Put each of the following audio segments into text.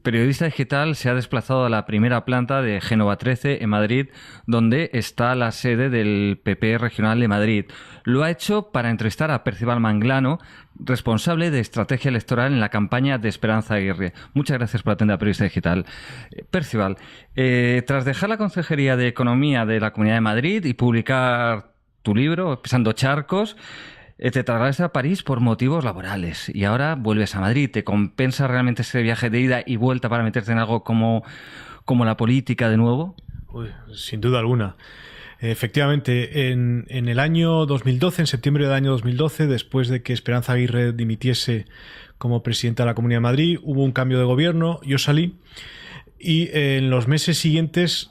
periodista digital, se ha desplazado a la primera planta de Génova 13 en Madrid, donde está la sede del PP regional de Madrid. Lo ha hecho para entrevistar a Percival Manglano, responsable de estrategia electoral en la campaña de Esperanza Aguirre. Muchas gracias por atender a Periodista Digital. Percival, tras dejar la Consejería de Economía de la Comunidad de Madrid y publicar tu libro, Pisando Charcos, te trasladas a París por motivos laborales y ahora vuelves a Madrid. ¿Te compensa realmente ese viaje de ida y vuelta para meterte en algo como la política de nuevo? Uy, sin duda alguna. Efectivamente, en el año 2012, en septiembre del año 2012, después de que Esperanza Aguirre dimitiese como presidenta de la Comunidad de Madrid, hubo un cambio de gobierno, yo salí y en los meses siguientes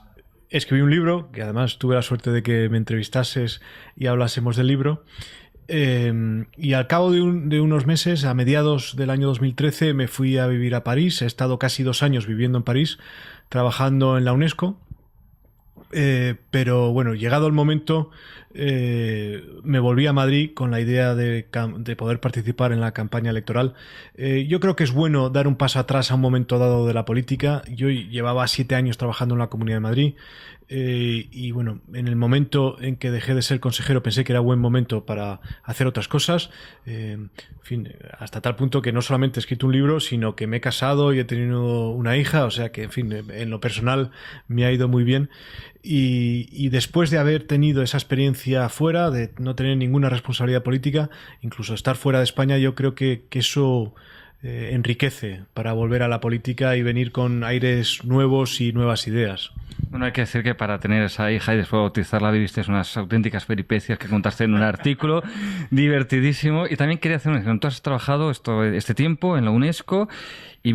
escribí un libro, que además tuve la suerte de que me entrevistases y hablásemos del libro. Y al cabo de unos meses, a mediados del año 2013, me fui a vivir a París. He estado casi 2 años viviendo en París, trabajando en la UNESCO. Pero bueno, llegado el momento, me volví a Madrid con la idea de poder participar en la campaña electoral. Yo creo que es bueno dar un paso atrás a un momento dado de la política. Yo llevaba 7 años trabajando en la Comunidad de Madrid. Y bueno, en el momento en que dejé de ser consejero pensé que era buen momento para hacer otras cosas. En fin, hasta tal punto que no solamente he escrito un libro, sino que me he casado y he tenido una hija, o sea que, en fin, en lo personal me ha ido muy bien. Y después de haber tenido esa experiencia fuera, de no tener ninguna responsabilidad política, incluso estar fuera de España, yo creo que eso enriquece para volver a la política y venir con aires nuevos y nuevas ideas. Bueno, hay que decir que para tener esa hija y después bautizarla viviste unas auténticas peripecias que contaste en un artículo divertidísimo. Y también quería hacer una decisión. Tú has trabajado este tiempo en la UNESCO y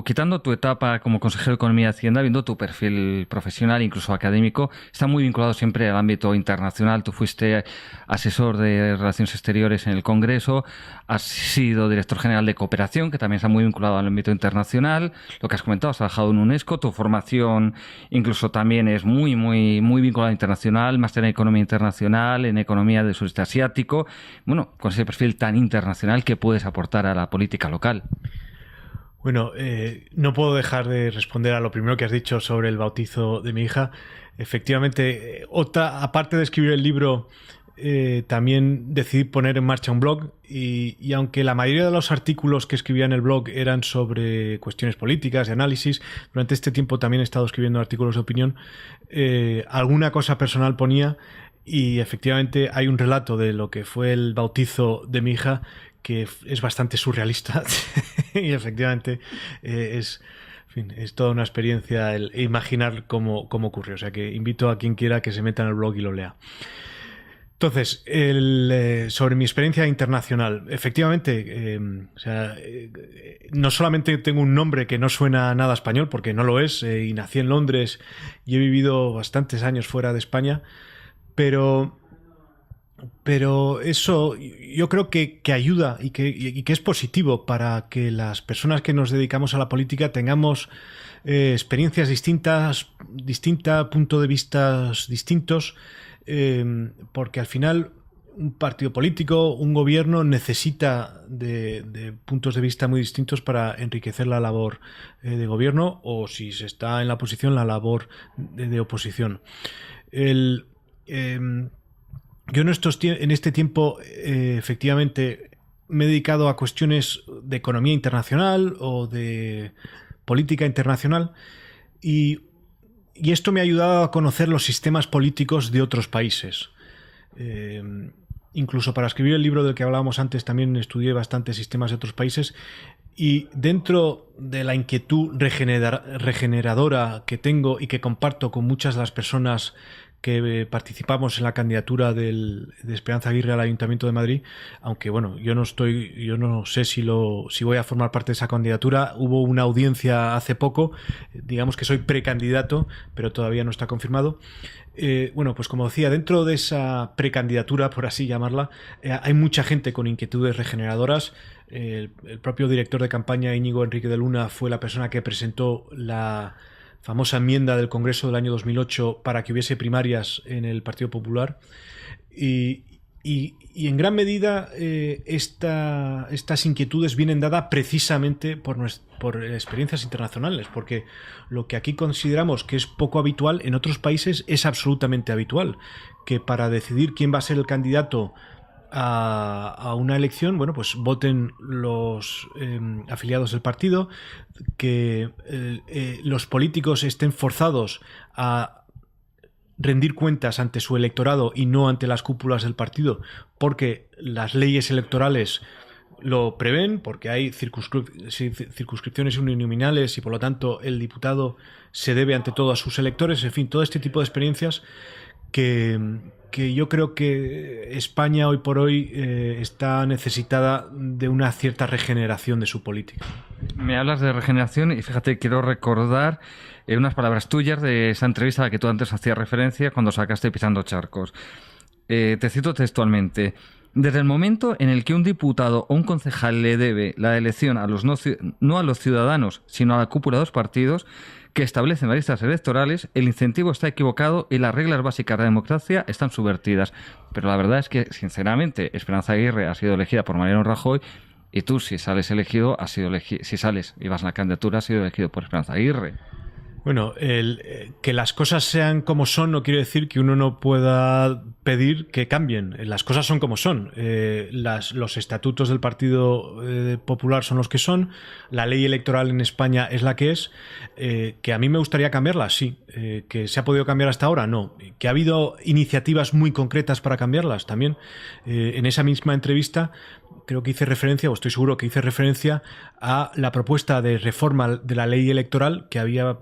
quitando tu etapa como consejero de Economía y Hacienda, viendo tu perfil profesional, incluso académico, está muy vinculado siempre al ámbito internacional. Tú fuiste asesor de Relaciones Exteriores en el Congreso, has sido director general de Cooperación, que también está muy vinculado al ámbito internacional. Lo que has comentado, has trabajado en UNESCO, tu formación incluso también es muy vinculada internacional, máster en Economía Internacional, en Economía del Sudeste Asiático. Bueno, con ese perfil tan internacional, ¿qué puedes aportar a la política local? Bueno, no puedo dejar de responder a lo primero que has dicho sobre el bautizo de mi hija. Efectivamente, aparte de escribir el libro, también decidí poner en marcha un blog y aunque la mayoría de los artículos que escribía en el blog eran sobre cuestiones políticas, de análisis, durante este tiempo también he estado escribiendo artículos de opinión, alguna cosa personal ponía y efectivamente hay un relato de lo que fue el bautizo de mi hija que es bastante surrealista y efectivamente es toda una experiencia el imaginar cómo ocurrió. O sea que invito a quien quiera que se meta en el blog y lo lea. Entonces, sobre mi experiencia internacional, efectivamente, no solamente tengo un nombre que no suena nada español, porque no lo es, y nací en Londres y he vivido bastantes años fuera de España, pero eso yo creo que ayuda y que es positivo para que las personas que nos dedicamos a la política tengamos experiencias distintas, puntos de vista distintos, porque al final un partido político, un gobierno necesita de puntos de vista muy distintos para enriquecer la labor de gobierno o, si se está en la oposición, la labor de oposición. Yo en este tiempo efectivamente me he dedicado a cuestiones de economía internacional o de política internacional y esto me ha ayudado a conocer los sistemas políticos de otros países. Incluso para escribir el libro del que hablábamos antes también estudié bastantes sistemas de otros países y dentro de la inquietud regeneradora que tengo y que comparto con muchas de las personas que participamos en la candidatura de Esperanza Aguirre al Ayuntamiento de Madrid, aunque bueno, yo no sé si voy a formar parte de esa candidatura. Hubo una audiencia hace poco, digamos que soy precandidato, pero todavía no está confirmado. Bueno, pues como decía, dentro de esa precandidatura, por así llamarla, hay mucha gente con inquietudes regeneradoras. El propio director de campaña, Íñigo Enrique de Luna, fue la persona que presentó la famosa enmienda del Congreso del año 2008 para que hubiese primarias en el Partido Popular y Y en gran medida estas inquietudes vienen dadas precisamente por experiencias internacionales, porque lo que aquí consideramos que es poco habitual, en otros países es absolutamente habitual, que para decidir quién va a ser el candidato a una elección, bueno, pues voten los afiliados del partido, que los políticos estén forzados a rendir cuentas ante su electorado y no ante las cúpulas del partido, porque las leyes electorales lo prevén, porque hay circunscripciones uninominales y por lo tanto el diputado se debe ante todo a sus electores. En fin, todo este tipo de experiencias que yo creo que España hoy por hoy está necesitada de una cierta regeneración de su política. Me hablas de regeneración y fíjate, quiero recordar unas palabras tuyas de esa entrevista a la que tú antes hacías referencia cuando sacaste Pisando Charcos. Te cito textualmente: desde el momento en el que un diputado o un concejal le debe la elección a los no a los ciudadanos, sino a la cúpula de los partidos que establecen las listas electorales, el incentivo está equivocado y las reglas básicas de la democracia están subvertidas. Pero la verdad es que, sinceramente, Esperanza Aguirre ha sido elegida por Mariano Rajoy y tú, si sales elegido, si sales y vas a la candidatura, has sido elegido por Esperanza Aguirre. Bueno, que las cosas sean como son no quiere decir que uno no pueda pedir que cambien. Las cosas son como son. Los estatutos del Partido Popular son los que son. La ley electoral en España es la que es. Que a mí me gustaría cambiarla, sí. Que se ha podido cambiar hasta ahora, no. Que ha habido iniciativas muy concretas para cambiarlas también. En esa misma entrevista creo que hice referencia, o estoy seguro que hice referencia, a la propuesta de reforma de la ley electoral que había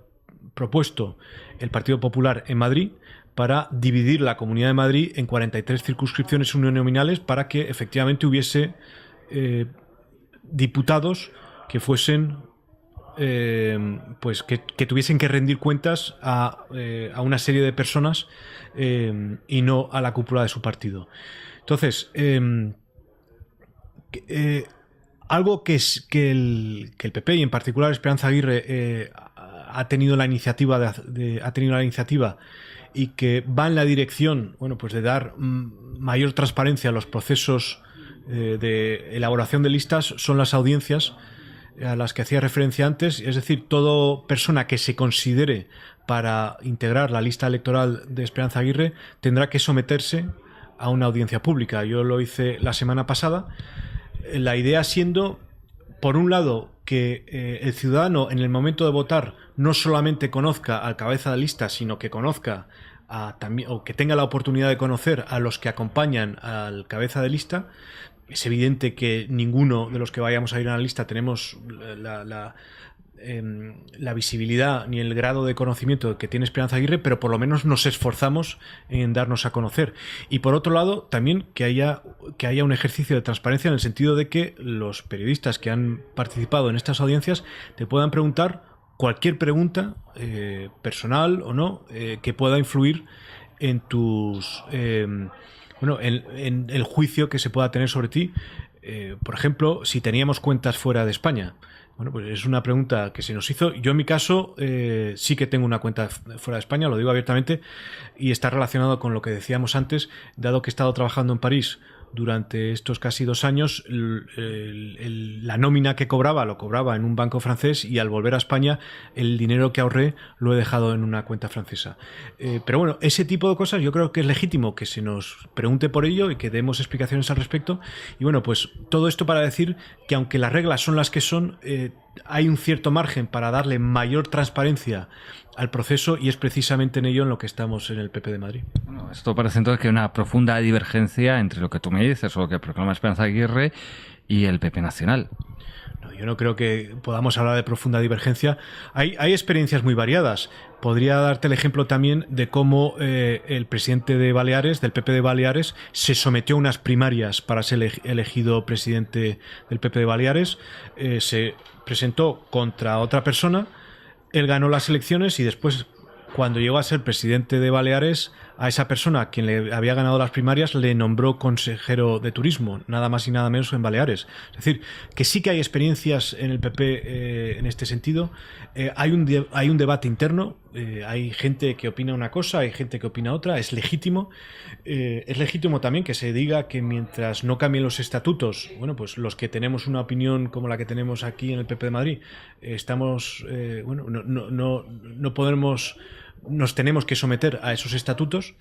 propuesto el Partido Popular en Madrid para dividir la Comunidad de Madrid en 43 circunscripciones uninominales para que efectivamente hubiese diputados que fuesen pues que tuviesen que rendir cuentas a una serie de personas y no a la cúpula de su partido. Entonces, algo que el PP y en particular Esperanza Aguirre ha tenido la iniciativa y que va en la dirección, bueno, pues de dar mayor transparencia a los procesos de elaboración de listas, son las audiencias a las que hacía referencia antes. Es decir, toda persona que se considere para integrar la lista electoral de Esperanza Aguirre tendrá que someterse a una audiencia pública. Yo lo hice la semana pasada. La idea siendo, por un lado, que el ciudadano en el momento de votar no solamente conozca al cabeza de lista, sino que conozca también, o que tenga la oportunidad de conocer a los que acompañan al cabeza de lista. Es evidente que ninguno de los que vayamos a ir a la lista tenemos la visibilidad ni el grado de conocimiento que tiene Esperanza Aguirre, pero por lo menos nos esforzamos en darnos a conocer. Y por otro lado, también que haya un ejercicio de transparencia en el sentido de que los periodistas que han participado en estas audiencias te puedan preguntar cualquier pregunta, personal o no, que pueda influir en tus en el juicio que se pueda tener sobre ti. Por ejemplo, si teníamos cuentas fuera de España. Bueno, pues es una pregunta que se nos hizo. Yo en mi caso sí que tengo una cuenta fuera de España, lo digo abiertamente, y está relacionado con lo que decíamos antes, dado que he estado trabajando en París durante estos casi 2 años, la nómina que lo cobraba en un banco francés, y al volver a España el dinero que ahorré lo he dejado en una cuenta francesa. Pero bueno, ese tipo de cosas yo creo que es legítimo que se nos pregunte por ello y que demos explicaciones al respecto. Y bueno, pues todo esto para decir que aunque las reglas son las que son, hay un cierto margen para darle mayor transparencia al proceso, y es precisamente en ello en lo que estamos en el PP de Madrid. Bueno, esto parece entonces que hay una profunda divergencia entre lo que tú me dices o lo que proclama Esperanza Aguirre y el PP nacional. No, yo no creo que podamos hablar de profunda divergencia. Hay experiencias muy variadas. Podría darte el ejemplo también de cómo el presidente de Baleares, del PP de Baleares, se sometió a unas primarias para ser elegido presidente del PP de Baleares. Se presentó contra otra persona. Él ganó las elecciones y después, cuando llegó a ser presidente de Baleares, a esa persona a quien le había ganado las primarias le nombró consejero de turismo, nada más y nada menos en Baleares. Es decir, que sí que hay experiencias en el PP en este sentido. Hay un debate interno, hay gente que opina una cosa, hay gente que opina otra, es legítimo. Es legítimo también que se diga que mientras no cambien los estatutos, bueno, pues los que tenemos una opinión como la que tenemos aquí en el PP de Madrid, estamos, bueno, no podemos, nos tenemos que someter a esos estatutos.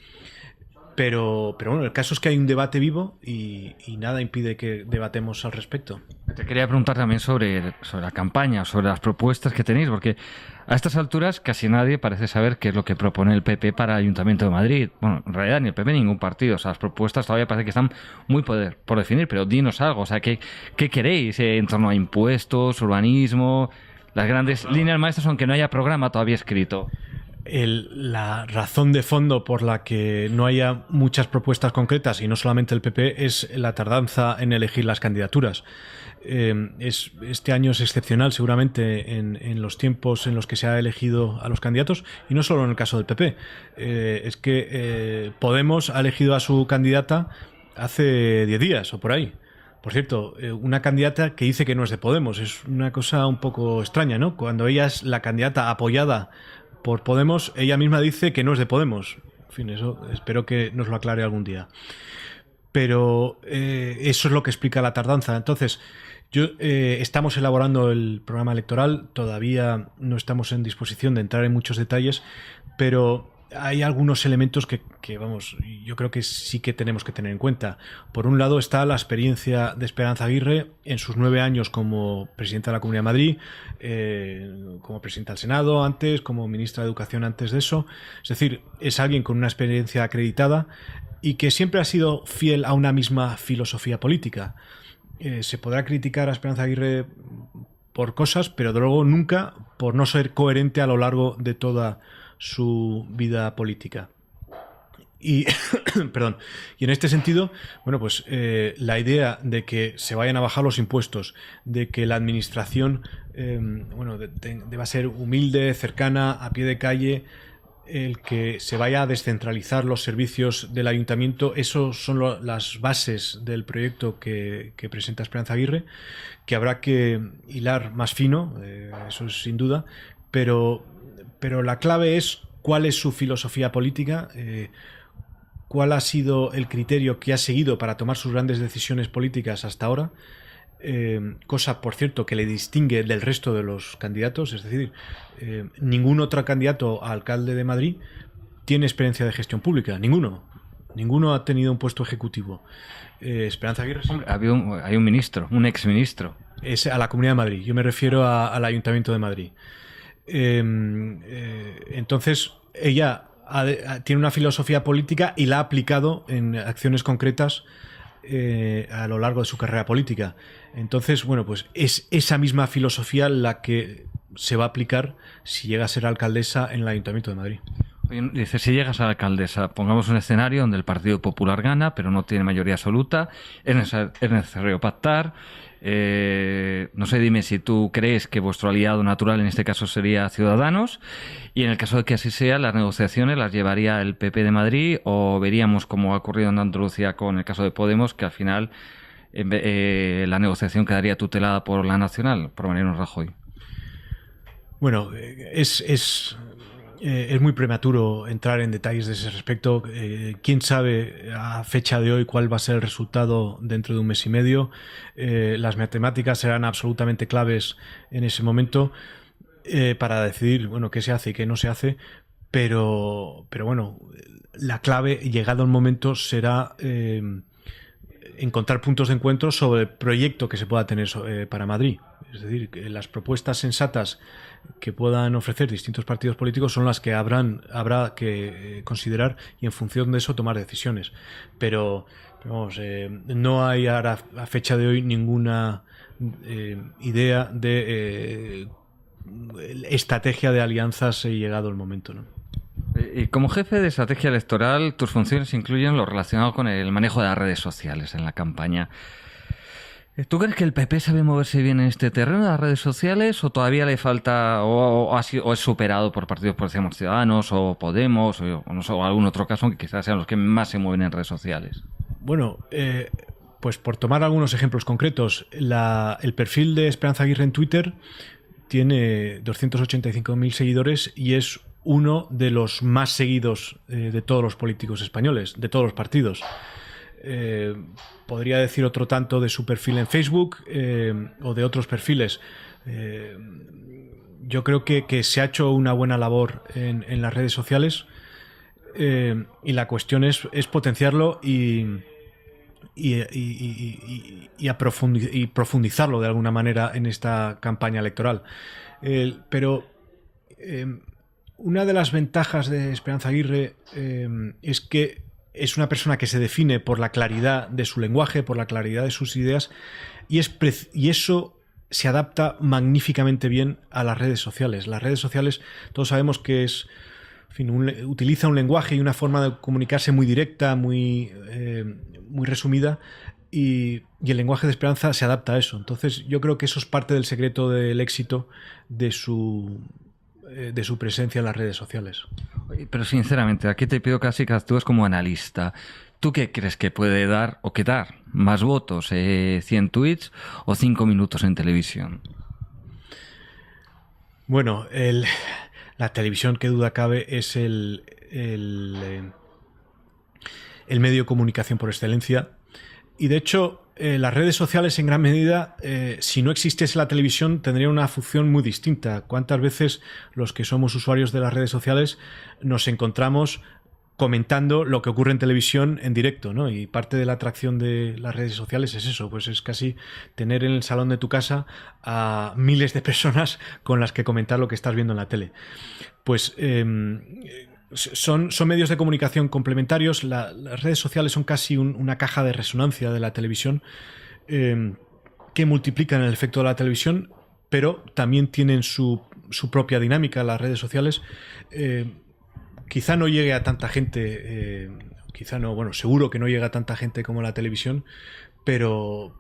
Pero bueno, el caso es que hay un debate vivo y nada impide que debatemos al respecto. Te quería preguntar también sobre la campaña, sobre las propuestas que tenéis, porque a estas alturas casi nadie parece saber qué es lo que propone el PP para el Ayuntamiento de Madrid. Bueno, en realidad ni el PP ni ningún partido. O sea, las propuestas todavía parece que están muy por definir, pero dinos algo. O sea, ¿qué queréis en torno a impuestos, urbanismo, las grandes líneas maestras, aunque no haya programa todavía escrito? La razón de fondo por la que no haya muchas propuestas concretas, y no solamente el PP, es la tardanza en elegir las candidaturas. Este año es excepcional seguramente en los tiempos en los que se ha elegido a los candidatos, y no solo en el caso del PP. Es que Podemos ha elegido a su candidata hace 10 días o por ahí. Por cierto, una candidata que dice que no es de Podemos. Es una cosa un poco extraña, ¿no? Cuando ella es la candidata apoyada por Podemos, ella misma dice que no es de Podemos. En fin, eso espero que nos lo aclare algún día. Pero eso es lo que explica la tardanza. Entonces, estamos elaborando el programa electoral, todavía no estamos en disposición de entrar en muchos detalles, pero hay algunos elementos que, vamos, yo creo que sí que tenemos que tener en cuenta. Por un lado está la experiencia de Esperanza Aguirre en sus 9 años como presidenta de la Comunidad de Madrid, como presidenta del Senado antes, como ministra de Educación antes de eso. Es decir, es alguien con una experiencia acreditada y que siempre ha sido fiel a una misma filosofía política. Se podrá criticar a Esperanza Aguirre por cosas, pero de luego nunca por no ser coherente a lo largo de toda su vida política. Y, perdón, y en este sentido, bueno, pues la idea de que se vayan a bajar los impuestos, de que la administración deba ser humilde, cercana, a pie de calle, el que se vaya a descentralizar los servicios del ayuntamiento, esos son las bases del proyecto que presenta Esperanza Aguirre, que habrá que hilar más fino, eso es sin duda, pero la clave es cuál es su filosofía política, cuál ha sido el criterio que ha seguido para tomar sus grandes decisiones políticas hasta ahora, cosa, por cierto, que le distingue del resto de los candidatos. Es decir, ningún otro candidato a alcalde de Madrid tiene experiencia de gestión pública, ninguno ha tenido un puesto ejecutivo. Esperanza Aguirre... Hombre, hay un ministro, un exministro. Es a la Comunidad de Madrid, yo me refiero al Ayuntamiento de Madrid. Entonces ella tiene una filosofía política y la ha aplicado en acciones concretas a lo largo de su carrera política. Entonces, bueno, pues es esa misma filosofía la que se va a aplicar si llega a ser alcaldesa en el Ayuntamiento de Madrid. Dice, si llegas a la alcaldesa, pongamos un escenario donde el Partido Popular gana, pero no tiene mayoría absoluta, es necesario pactar. No sé, dime si tú crees que vuestro aliado natural en este caso sería Ciudadanos, y en el caso de que así sea, las negociaciones las llevaría el PP de Madrid, o veríamos, como ha ocurrido en Andalucía con el caso de Podemos, que al final la negociación quedaría tutelada por la nacional, por Mariano Rajoy. Bueno, es muy prematuro entrar en detalles de ese respecto. ¿Quién sabe a fecha de hoy cuál va a ser el resultado dentro de un mes y medio? Las matemáticas serán absolutamente claves en ese momento para decidir, bueno, qué se hace y qué no se hace. Pero bueno, la clave, llegado el momento, será encontrar puntos de encuentro sobre el proyecto que se pueda tener para Madrid. Es decir, que las propuestas sensatas que puedan ofrecer distintos partidos políticos son las que habrá que considerar y en función de eso tomar decisiones. Pero vamos, no hay ahora, a fecha de hoy, ninguna idea de estrategia de alianzas llegado el momento, ¿no? Y como jefe de estrategia electoral, tus funciones incluyen lo relacionado con el manejo de las redes sociales en la campaña. ¿Tú crees que el PP sabe moverse bien en este terreno de las redes sociales o todavía le falta o es superado por partidos, por ejemplo, Ciudadanos o Podemos o, no sé, o algún otro caso que quizás sean los que más se mueven en redes sociales? Bueno, pues por tomar algunos ejemplos concretos, el perfil de Esperanza Aguirre en Twitter tiene 285.000 seguidores y es uno de los más seguidos de todos los políticos españoles, de todos los partidos. Podría decir otro tanto de su perfil en Facebook o de otros perfiles. Yo creo que se ha hecho una buena labor en las redes sociales y la cuestión es potenciarlo y profundizarlo de alguna manera en esta campaña electoral. Pero una de las ventajas de Esperanza Aguirre es que es una persona que se define por la claridad de su lenguaje, por la claridad de sus ideas, y eso se adapta magníficamente bien a las redes sociales. Las redes sociales, todos sabemos que utiliza un lenguaje y una forma de comunicarse muy directa, muy resumida, y el lenguaje de Esperanza se adapta a eso. Entonces yo creo que eso es parte del secreto del éxito de su presencia en las redes sociales. Pero sinceramente, aquí te pido casi que actúes como analista. ¿Tú qué crees que puede dar o que dar más votos? ¿100 tweets o 5 minutos en televisión? Bueno, la televisión, qué duda cabe, es el medio de comunicación por excelencia. Y de hecho, las redes sociales en gran medida, si no existiese la televisión, tendrían una función muy distinta. ¿Cuántas veces los que somos usuarios de las redes sociales nos encontramos comentando lo que ocurre en televisión en directo, ¿no? Y parte de la atracción de las redes sociales es eso, pues es casi tener en el salón de tu casa a miles de personas con las que comentar lo que estás viendo en la tele. Pues son medios de comunicación complementarios. Las redes sociales son casi una caja de resonancia de la televisión que multiplican el efecto de la televisión, pero también tienen su propia dinámica. Las redes sociales quizá no llegue a tanta gente, seguro que no llega a tanta gente como la televisión, pero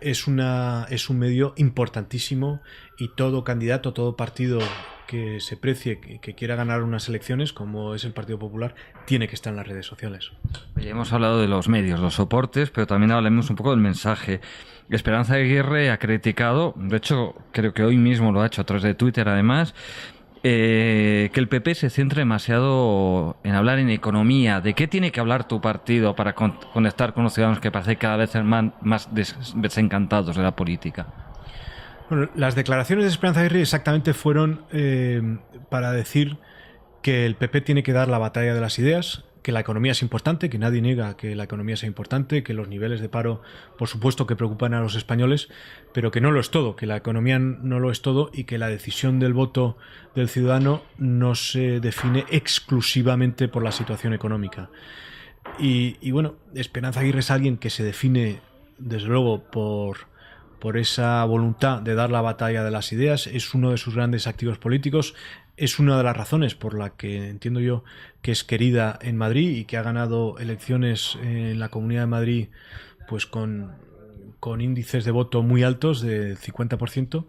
es un medio importantísimo y todo candidato, todo partido que se precie, que quiera ganar unas elecciones, como es el Partido Popular, tiene que estar en las redes sociales. Ya hemos hablado de los medios, los soportes, pero también hablemos un poco del mensaje. Esperanza Aguirre ha criticado, de hecho creo que hoy mismo lo ha hecho a través de Twitter además, que el PP se centre demasiado en hablar en economía. ¿De qué tiene que hablar tu partido para conectar con los ciudadanos que parece cada vez más desencantados de la política? Bueno, las declaraciones de Esperanza Aguirre exactamente fueron para decir que el PP tiene que dar la batalla de las ideas, que la economía es importante, que nadie niega que la economía sea importante, que los niveles de paro, por supuesto, que preocupan a los españoles, pero que no lo es todo, que la economía no lo es todo y que la decisión del voto del ciudadano no se define exclusivamente por la situación económica. Y bueno, Esperanza Aguirre es alguien que se define, desde luego, por esa voluntad de dar la batalla de las ideas. Es uno de sus grandes activos políticos. Es una de las razones por la que entiendo yo que es querida en Madrid y que ha ganado elecciones en la Comunidad de Madrid pues con índices de voto muy altos, de 50%,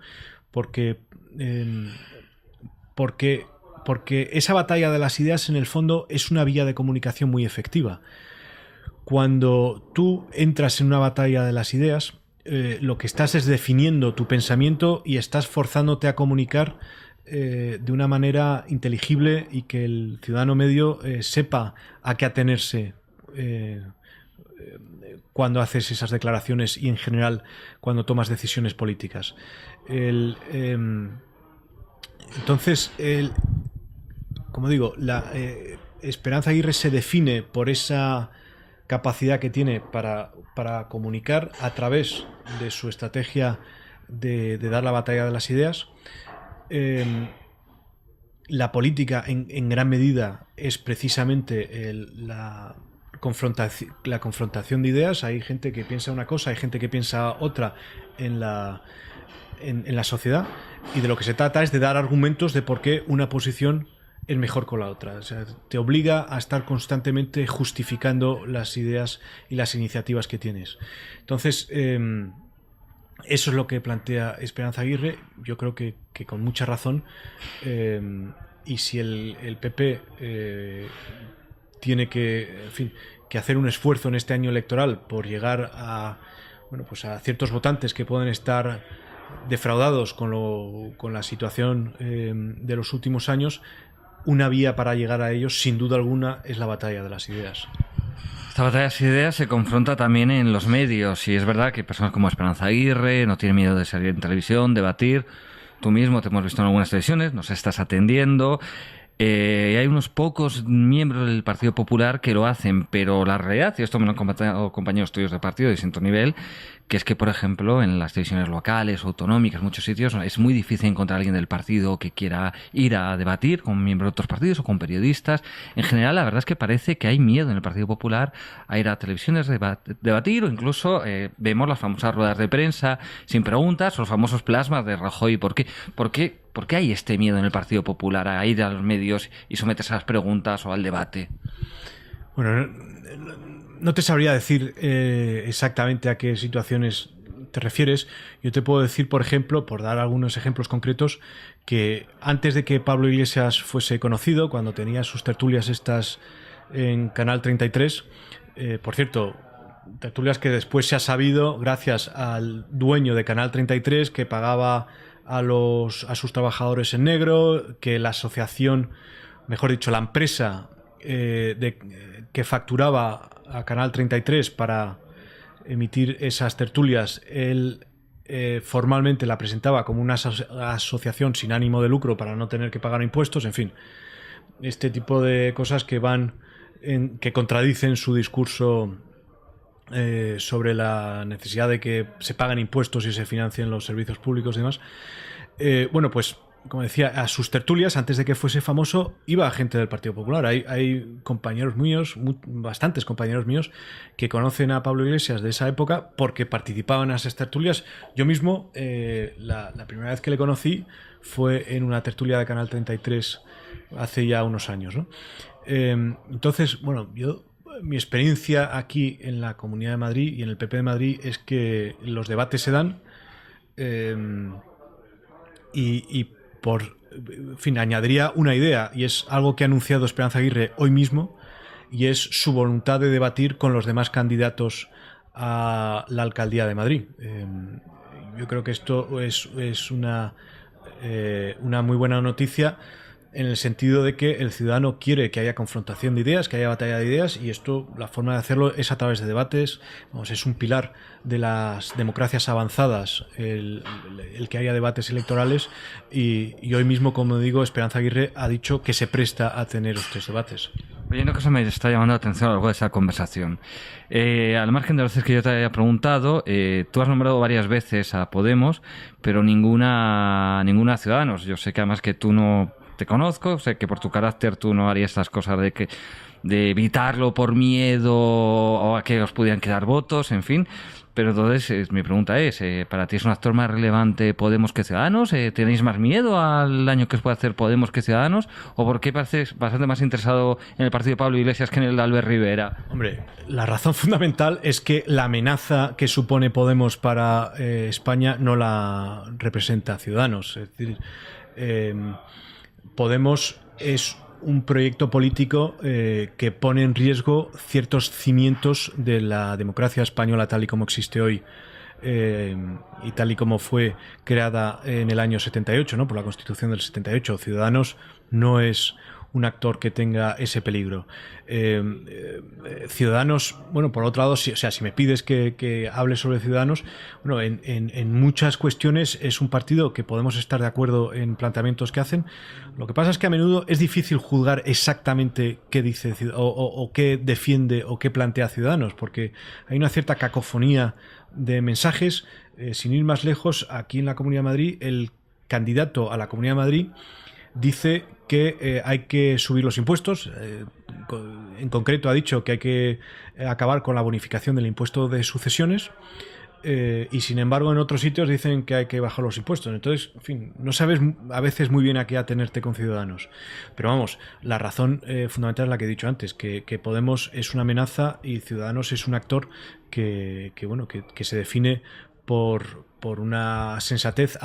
porque esa batalla de las ideas en el fondo es una vía de comunicación muy efectiva. Cuando tú entras en una batalla de las ideas, lo que estás es definiendo tu pensamiento y estás forzándote a comunicar de una manera inteligible y que el ciudadano medio sepa a qué atenerse cuando haces esas declaraciones y en general cuando tomas decisiones políticas. Entonces, como digo, la Esperanza Aguirre se define por esa capacidad que tiene para comunicar a través de su estrategia de dar la batalla de las ideas. La política en gran medida es precisamente la confrontación de ideas. Hay gente que piensa una cosa, hay gente que piensa otra en la sociedad, y de lo que se trata es de dar argumentos de por qué una posición es mejor con la otra. O sea, te obliga a estar constantemente justificando las ideas y las iniciativas que tienes. Entonces, Eso es lo que plantea Esperanza Aguirre, yo creo que con mucha razón. Y si el PP tiene que, en fin, que hacer un esfuerzo en este año electoral por llegar a, bueno, pues a ciertos votantes que pueden estar defraudados con la situación de los últimos años, una vía para llegar a ellos, sin duda alguna, es la batalla de las ideas. Esta batalla de ideas se confronta también en los medios, y es verdad que personas como Esperanza Aguirre no tienen miedo de salir en televisión, debatir. Tú mismo te hemos visto en algunas televisiones, nos estás atendiendo. Y hay unos pocos miembros del Partido Popular que lo hacen, pero la realidad, y esto me lo han comentado compañeros tuyos de partido de distinto nivel, que es que, por ejemplo, en las televisiones locales o autonómicas, muchos sitios, es muy difícil encontrar a alguien del partido que quiera ir a debatir con miembros de otros partidos o con periodistas. En general, la verdad es que parece que hay miedo en el Partido Popular a ir a televisiones a debatir, o incluso vemos las famosas ruedas de prensa sin preguntas o los famosos plasmas de Rajoy. ¿Por qué hay este miedo en el Partido Popular a ir a los medios y someterse a las preguntas o al debate? Bueno, no te sabría decir exactamente a qué situaciones te refieres. Yo te puedo decir, por ejemplo, por dar algunos ejemplos concretos, que antes de que Pablo Iglesias fuese conocido, cuando tenía sus tertulias estas en Canal 33, por cierto, tertulias que después se ha sabido gracias al dueño de Canal 33, que pagaba a sus trabajadores en negro, que la asociación, mejor dicho, la empresa que facturaba a Canal 33 para emitir esas tertulias, él formalmente la presentaba como una asociación sin ánimo de lucro para no tener que pagar impuestos. En fin, este tipo de cosas que que contradicen su discurso sobre la necesidad de que se paguen impuestos y se financien los servicios públicos y demás. Bueno, pues como decía, a sus tertulias, antes de que fuese famoso, iba gente del Partido Popular. Hay compañeros míos, bastantes compañeros míos, que conocen a Pablo Iglesias de esa época porque participaban en esas tertulias. Yo mismo, la primera vez que le conocí fue en una tertulia de Canal 33 hace ya unos años, ¿no? Entonces, bueno, mi experiencia aquí en la Comunidad de Madrid y en el PP de Madrid es que los debates se dan y en fin, añadiría una idea, y es algo que ha anunciado Esperanza Aguirre hoy mismo, y es su voluntad de debatir con los demás candidatos a la alcaldía de Madrid. Yo creo que esto es una muy buena noticia, en el sentido de que el ciudadano quiere que haya confrontación de ideas, que haya batalla de ideas, y esto, la forma de hacerlo es a través de debates. Vamos, es un pilar de las democracias avanzadas el que haya debates electorales, y hoy mismo, como digo, Esperanza Aguirre ha dicho que se presta a tener estos debates. Oye, una cosa me está llamando la atención a lo largo de esa conversación. Al margen de las veces que yo te haya preguntado, tú has nombrado varias veces a Podemos, pero ninguna a Ciudadanos. Yo sé que además que tú no te conozco, sé que por tu carácter tú no harías estas cosas de evitarlo por miedo o a que os pudieran quedar votos, en fin. Pero entonces mi pregunta es, ¿para ti es un actor más relevante Podemos que Ciudadanos? ¿Tenéis más miedo al daño que os puede hacer Podemos que Ciudadanos? ¿O por qué pareces bastante más interesado en el partido de Pablo Iglesias que en el de Albert Rivera? Hombre, la razón fundamental es que la amenaza que supone Podemos para España no la representa Ciudadanos. Es decir, Podemos es un proyecto político que pone en riesgo ciertos cimientos de la democracia española tal y como existe hoy y tal y como fue creada en el año 78, ¿no? Por la Constitución del 78. Ciudadanos no es un actor que tenga ese peligro. Ciudadanos, bueno, por otro lado, si me pides que hable sobre Ciudadanos, bueno, en muchas cuestiones es un partido que podemos estar de acuerdo en planteamientos que hacen. Lo que pasa es que a menudo es difícil juzgar exactamente qué dice o qué defiende o qué plantea Ciudadanos, porque hay una cierta cacofonía de mensajes. Sin ir más lejos, aquí en la Comunidad de Madrid, el candidato a la Comunidad de Madrid dice que hay que subir los impuestos. En concreto ha dicho que hay que acabar con la bonificación del impuesto de sucesiones, y sin embargo en otros sitios dicen que hay que bajar los impuestos. Entonces, en fin, no sabes a veces muy bien a qué atenerte con Ciudadanos. Pero vamos, la razón fundamental es la que he dicho antes, que Podemos es una amenaza y Ciudadanos es un actor que se define por por una sensatez,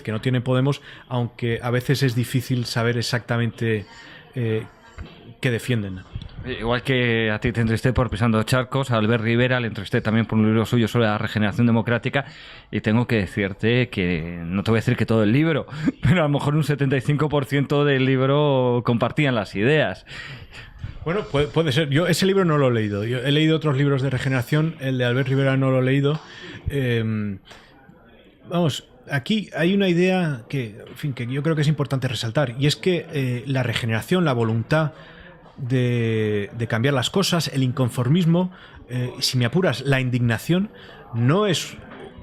que no tiene Podemos, aunque a veces es difícil saber exactamente qué defienden. Igual que a ti te entrevisté por Pisando Charcos, a Albert Rivera le entrevisté también por un libro suyo sobre la regeneración democrática, y tengo que decirte que, no te voy a decir que todo el libro, pero a lo mejor un 75% del libro compartían las ideas. Bueno, puede ser. Yo ese libro no lo he leído. Yo he leído otros libros de regeneración, el de Albert Rivera no lo he leído. Vamos, aquí hay una idea que, en fin, que yo creo que es importante resaltar, y es que la regeneración, la voluntad de cambiar las cosas, el inconformismo, si me apuras, la indignación, no es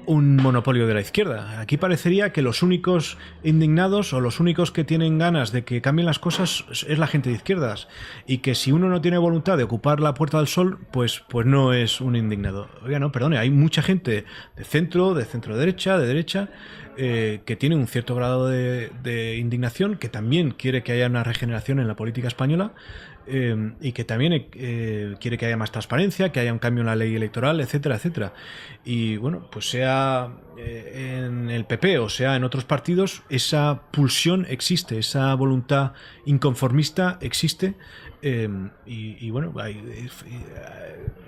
un monopolio de la izquierda. Aquí parecería que los únicos indignados o los únicos que tienen ganas de que cambien las cosas es la gente de izquierdas, y que si uno no tiene voluntad de ocupar la Puerta del Sol, pues no es un indignado. Oiga, no, perdone, hay mucha gente de centro derecha, que tiene un cierto grado de indignación, que también quiere que haya una regeneración en la política española, y que también quiere que haya más transparencia, que haya un cambio en la ley electoral, etcétera, etcétera. Y bueno, pues sea en el PP o sea en otros partidos, esa pulsión existe, esa voluntad inconformista existe, y bueno,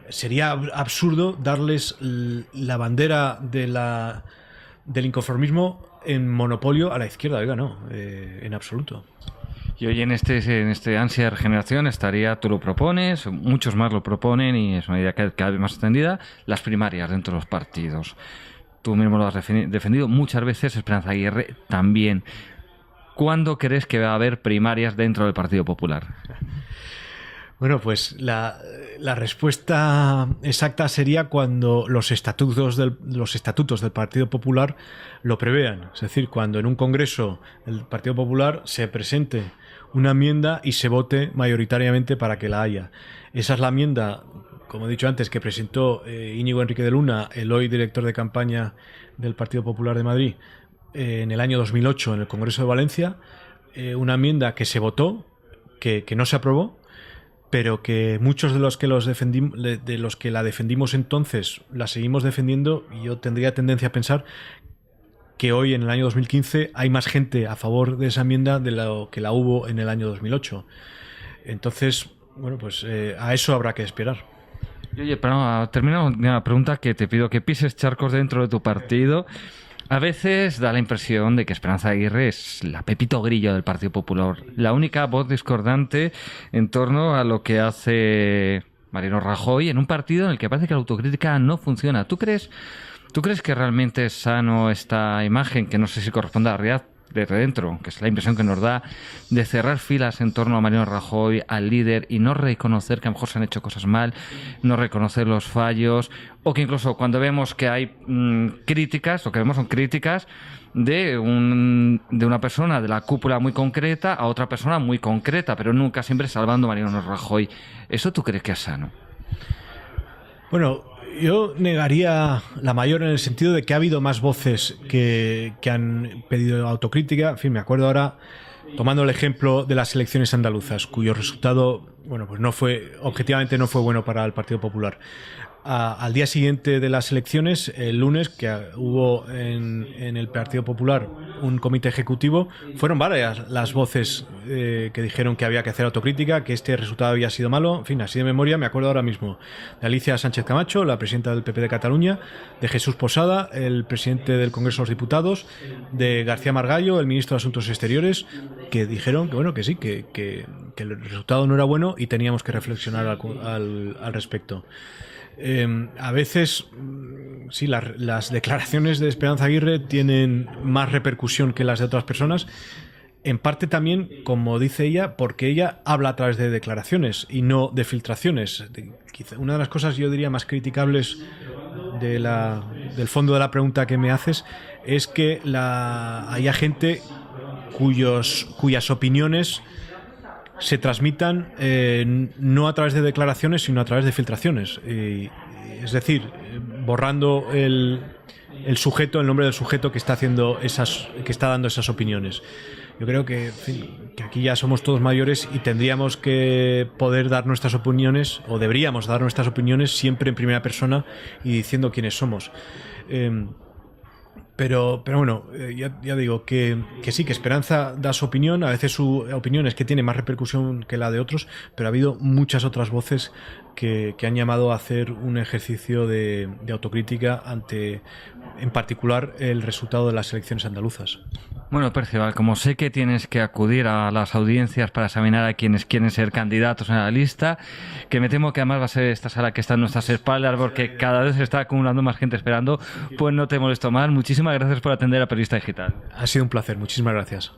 sería absurdo darles la bandera del inconformismo en monopolio a la izquierda. Oiga, no, en absoluto. Y hoy en este ansia de regeneración estaría, tú lo propones, muchos más lo proponen, y es una idea cada vez más extendida, las primarias dentro de los partidos. Tú mismo lo has defendido muchas veces, Esperanza Aguirre también. ¿Cuándo crees que va a haber primarias dentro del Partido Popular? Bueno, pues la respuesta exacta sería cuando los estatutos del Partido Popular lo prevean. Es decir, cuando en un congreso del Partido Popular se presente una enmienda y se vote mayoritariamente para que la haya. Esa es la enmienda, como he dicho antes, que presentó Íñigo Enrique de Luna, el hoy director de campaña del Partido Popular de Madrid, en el año 2008 en el Congreso de Valencia. Una enmienda que se votó, que no se aprobó, pero que muchos de los que la defendimos entonces la seguimos defendiendo, y yo tendría tendencia a pensar que hoy, en el año 2015, hay más gente a favor de esa enmienda de lo que la hubo en el año 2008. Entonces, bueno, pues a eso habrá que esperar. Oye, pero terminamos una pregunta que te pido que pises charcos dentro de tu partido. A veces da la impresión de que Esperanza Aguirre es la Pepito Grillo del Partido Popular, la única voz discordante en torno a lo que hace Mariano Rajoy en un partido en el que parece que la autocrítica no funciona. ¿Tú crees que realmente es sano esta imagen, que no sé si corresponde a la realidad desde dentro, que es la impresión que nos da, de cerrar filas en torno a Mariano Rajoy, al líder, y no reconocer que a lo mejor se han hecho cosas mal, no reconocer los fallos, o que incluso cuando vemos que hay críticas, lo que vemos son críticas de una persona de la cúpula muy concreta a otra persona muy concreta, pero nunca siempre salvando a Mariano Rajoy? ¿Eso tú crees que es sano? Bueno, yo negaría la mayor, en el sentido de que ha habido más voces que han pedido autocrítica. En fin, me acuerdo ahora, tomando el ejemplo de las elecciones andaluzas, cuyo resultado, bueno, pues objetivamente no fue bueno para el Partido Popular. Al día siguiente de las elecciones, el lunes, que hubo en el Partido Popular un comité ejecutivo, fueron varias las voces que dijeron que había que hacer autocrítica, que este resultado había sido malo. En fin, así de memoria me acuerdo ahora mismo de Alicia Sánchez Camacho, la presidenta del PP de Cataluña, de Jesús Posada, el presidente del Congreso de los Diputados, de García Margallo, el ministro de Asuntos Exteriores, que dijeron que bueno, que sí, que el resultado no era bueno y teníamos que reflexionar al respecto. A veces, sí, las declaraciones de Esperanza Aguirre tienen más repercusión que las de otras personas, en parte también, como dice ella, porque ella habla a través de declaraciones y no de filtraciones. Una de las cosas, yo diría, más criticables del fondo de la pregunta que me haces es que haya gente cuyas opiniones se transmitan no a través de declaraciones, sino a través de filtraciones. Es decir, borrando el sujeto, el nombre del sujeto que está dando esas opiniones. Yo creo que, en fin, que aquí ya somos todos mayores y tendríamos que poder dar nuestras opiniones, o deberíamos dar nuestras opiniones siempre en primera persona y diciendo quiénes somos. Pero bueno, ya digo que sí, que Esperanza da su opinión, a veces su opinión es que tiene más repercusión que la de otros, pero ha habido muchas otras voces que han llamado a hacer un ejercicio de autocrítica ante, en particular, el resultado de las elecciones andaluzas. Bueno, Percival, como sé que tienes que acudir a las audiencias para examinar a quienes quieren ser candidatos en la lista, que me temo que además va a ser esta sala que está en nuestras espaldas porque cada vez se está acumulando más gente esperando, pues no te molesto más. Muchísimas gracias por atender a Periodista Digital. Ha sido un placer, muchísimas gracias.